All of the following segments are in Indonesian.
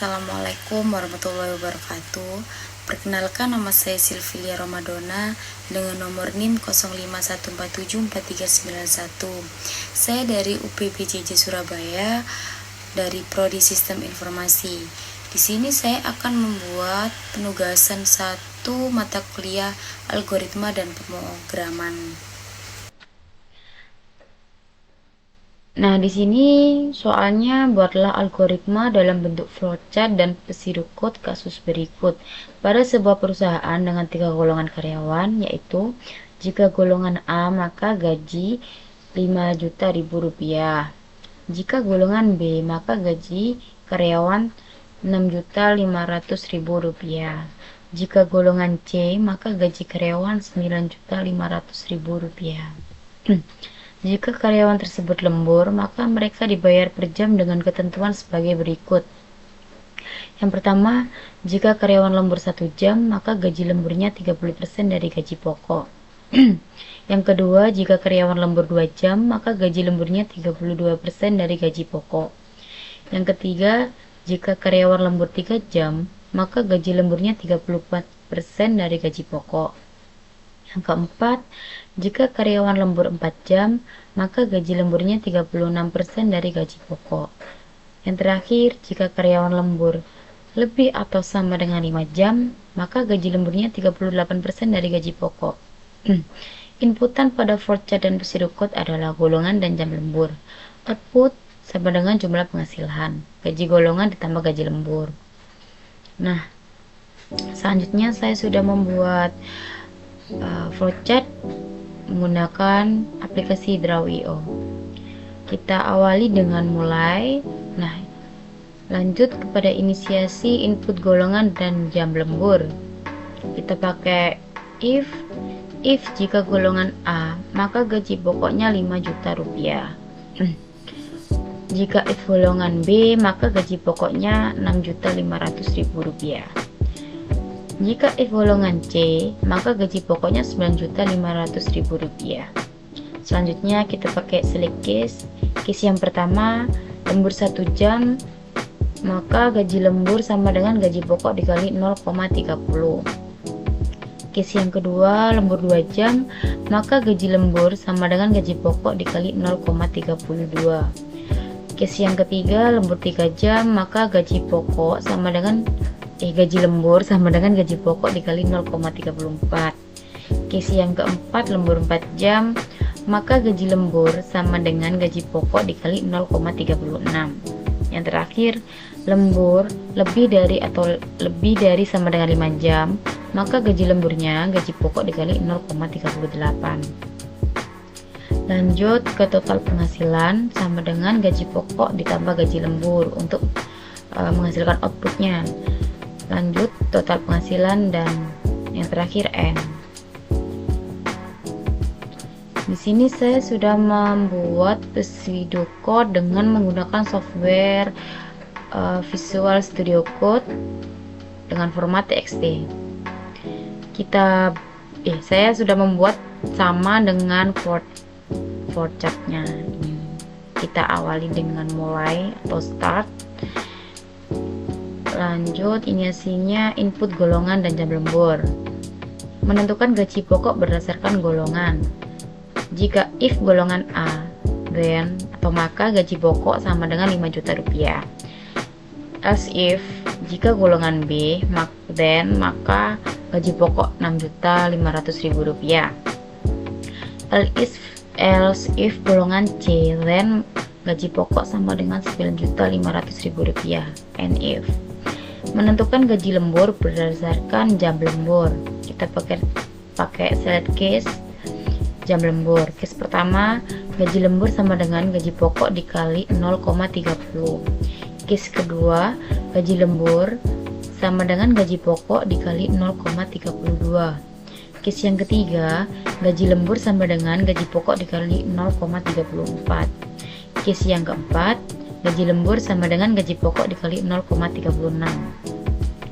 Assalamualaikum warahmatullahi wabarakatuh. Perkenalkan, nama saya Silvilia Ramadona dengan nomor NIM 0514743991. Saya dari UPBJJ Surabaya dari Prodi Sistem Informasi. Di sini saya akan membuat penugasan satu mata kuliah algoritma dan pemrograman. Nah, di sini soalnya buatlah algoritma dalam bentuk flowchart dan pseudocode kasus berikut. Pada sebuah perusahaan dengan 3 golongan karyawan, yaitu jika golongan A maka gaji 5 juta rupiah. Jika golongan B maka gaji karyawan 6.500.000 rupiah. Jika golongan C maka gaji karyawan 9.500.000 rupiah. Jika karyawan tersebut lembur, maka mereka dibayar per jam dengan ketentuan sebagai berikut. Yang pertama, jika karyawan lembur 1 jam, maka gaji lemburnya 30% dari gaji pokok. Yang kedua, jika karyawan lembur 2 jam, maka gaji lemburnya 32% dari gaji pokok. Yang ketiga, jika karyawan lembur 3 jam, maka gaji lemburnya 34% dari gaji pokok. Yang keempat, jika karyawan lembur 4 jam, maka gaji lemburnya 36% dari gaji pokok. Yang terakhir, jika karyawan lembur lebih atau sama dengan 5 jam, maka gaji lemburnya 38% dari gaji pokok. Inputan pada flowchart dan pseudocode adalah golongan dan jam lembur. Output sama dengan jumlah penghasilan. Gaji golongan ditambah gaji lembur. Nah, selanjutnya saya sudah membuat flowchart menggunakan aplikasi Draw.io. Kita awali dengan mulai. Nah, lanjut kepada inisiasi input golongan dan jam lembur. Kita pakai if jika golongan A maka gaji pokoknya 5 juta rupiah. Jika if golongan B maka gaji pokoknya 6.500.000 rupiah. Jika if golongan C, maka gaji pokoknya 9.500.000 rupiah. Selanjutnya kita pakai select case. Case yang pertama, lembur 1 jam, maka gaji lembur sama dengan gaji pokok dikali 0,30. Case yang kedua, lembur 2 jam, maka gaji lembur sama dengan gaji pokok dikali 0,32. Case yang ketiga, lembur 3 jam, maka gaji pokok sama dengan gaji lembur sama dengan gaji pokok dikali 0,34. Case yang keempat, lembur 4 jam, maka gaji lembur sama dengan gaji pokok dikali 0,36. Yang terakhir, lembur lebih dari atau lebih dari sama dengan 5 jam, maka gaji lemburnya gaji pokok dikali 0,38. Lanjut ke total penghasilan sama dengan gaji pokok ditambah gaji lembur untuk menghasilkan outputnya. Lanjut total penghasilan dan yang terakhir N. Di sini saya sudah membuat pseudocode dengan menggunakan software Visual Studio Code dengan format TXT. Saya sudah membuat sama dengan flowchartnya. Kita awali dengan mulai atau start. Lanjut, inisiasinya input golongan dan jam lembur. Menentukan gaji pokok berdasarkan golongan. Jika if golongan A, then atau maka gaji pokok sama dengan 5 juta rupiah. Else if jika golongan B, then maka gaji pokok 6.500.000 rupiah. Else if golongan C, then gaji pokok sama dengan 9.500.000 rupiah. And if menentukan gaji lembur berdasarkan jam lembur. Kita pakai select case jam lembur. Case pertama, gaji lembur sama dengan gaji pokok dikali 0,30. Case kedua, gaji lembur sama dengan gaji pokok dikali 0,32. Case yang ketiga, gaji lembur sama dengan gaji pokok dikali 0,34. Case yang keempat, gaji lembur sama dengan gaji pokok dikali 0,36.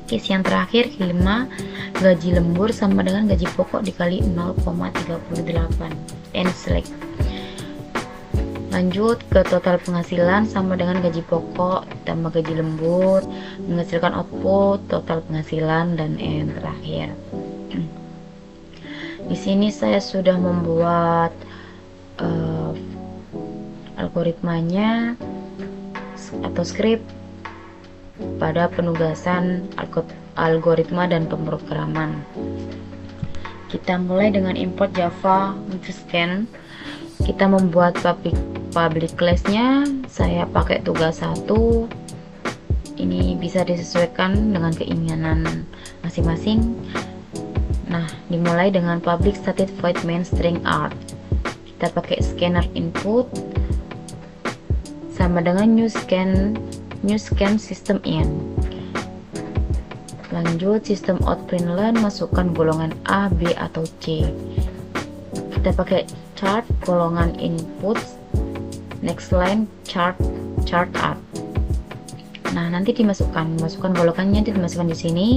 Case yang terakhir, kelima, gaji lembur sama dengan gaji pokok dikali 0,38. And select. Lanjut ke total penghasilan sama dengan gaji pokok tambah gaji lembur menghasilkan output total penghasilan, dan yang terakhir. Di sini saya sudah membuat algoritmanya atau script pada penugasan algoritma dan pemrograman. Kita mulai dengan import Java untuk scan. Kita membuat public class-nya. Saya pakai tugas 1. Ini bisa disesuaikan dengan keinginan masing-masing. Nah, dimulai dengan public static void main string art. Kita pakai scanner input sama dengan new scan system in. Lanjut system out println, masukkan golongan A, B atau C. Kita pakai chart golongan input, next line chart art. Nah, nanti dimasukkan golongannya dimasukkan di sini.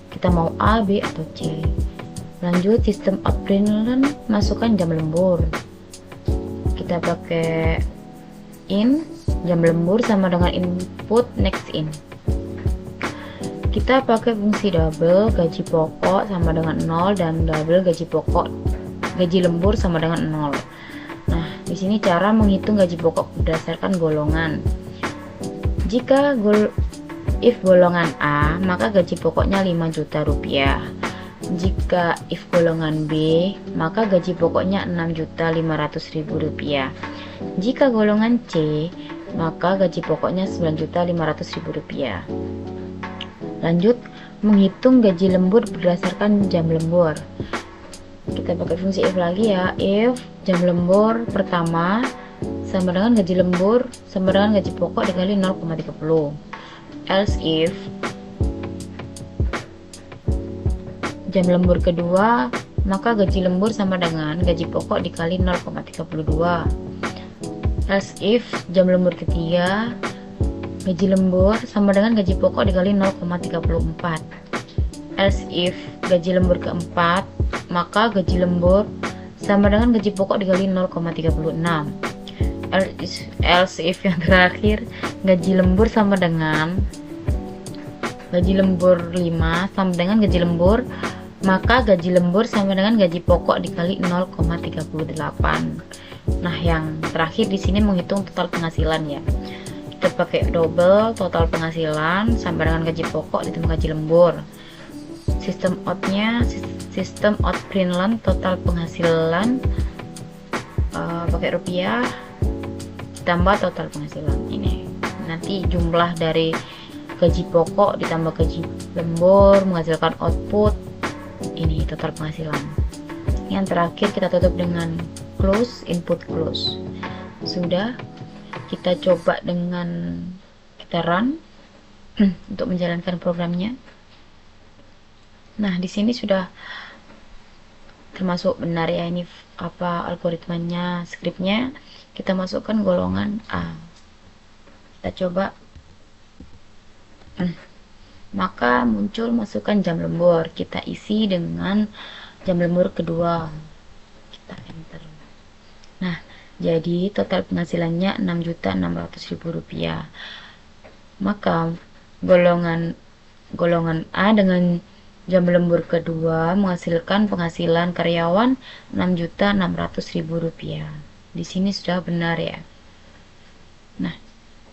Kita mau A, B atau C. Lanjut system out println, masukkan jam lembur. Kita pakai in jam lembur sama dengan input next in. Kita pakai fungsi double gaji pokok sama dengan 0 dan double gaji lembur sama dengan 0. Nah, di sini cara menghitung gaji pokok berdasarkan golongan. Jika if golongan A, maka gaji pokoknya 5 juta rupiah. Jika if golongan B, maka gaji pokoknya 6.500.000 rupiah. Jika golongan C, maka gaji pokoknya 9.500.000 rupiah. Lanjut, menghitung gaji lembur berdasarkan jam lembur. Kita pakai fungsi if lagi ya. If jam lembur pertama sama dengan gaji lembur sama dengan gaji pokok dikali 0,30. Else if jam lembur kedua, maka gaji lembur sama dengan gaji pokok dikali 0,32. Else if jam lembur ketiga, gaji lembur sama dengan gaji pokok dikali 0,34. Else if gaji lembur keempat, maka gaji lembur sama dengan gaji pokok dikali 0,36. Else if yang terakhir, gaji lembur sama dengan gaji lembur 5 sama dengan gaji lembur, maka gaji lembur sama dengan gaji pokok dikali 0,38. Nah, yang terakhir di sini menghitung total penghasilan ya. Kita pakai double total penghasilan sama dengan gaji pokok ditambah gaji lembur. Sistem outnya sistem out println total penghasilan pakai rupiah ditambah total penghasilan. Ini nanti jumlah dari gaji pokok ditambah gaji lembur menghasilkan output ini total penghasilan. Yang terakhir kita tutup dengan close, input close. Sudah, kita coba dengan kita run untuk menjalankan programnya. Nah, di sini sudah termasuk benar ya, ini apa algoritmanya, skripnya. Kita masukkan golongan A. Kita coba. Maka muncul masukkan jam lembur. Kita isi dengan jam lembur kedua. Kita enter. Nah, jadi total penghasilannya 6.600.000 rupiah. Maka golongan A dengan jam lembur kedua menghasilkan penghasilan karyawan 6.600.000 rupiah. Di sini sudah benar ya. Nah,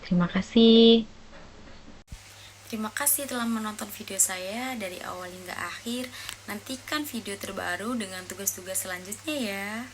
terima kasih. Terima kasih telah menonton video saya dari awal hingga akhir. Nantikan video terbaru dengan tugas-tugas selanjutnya ya.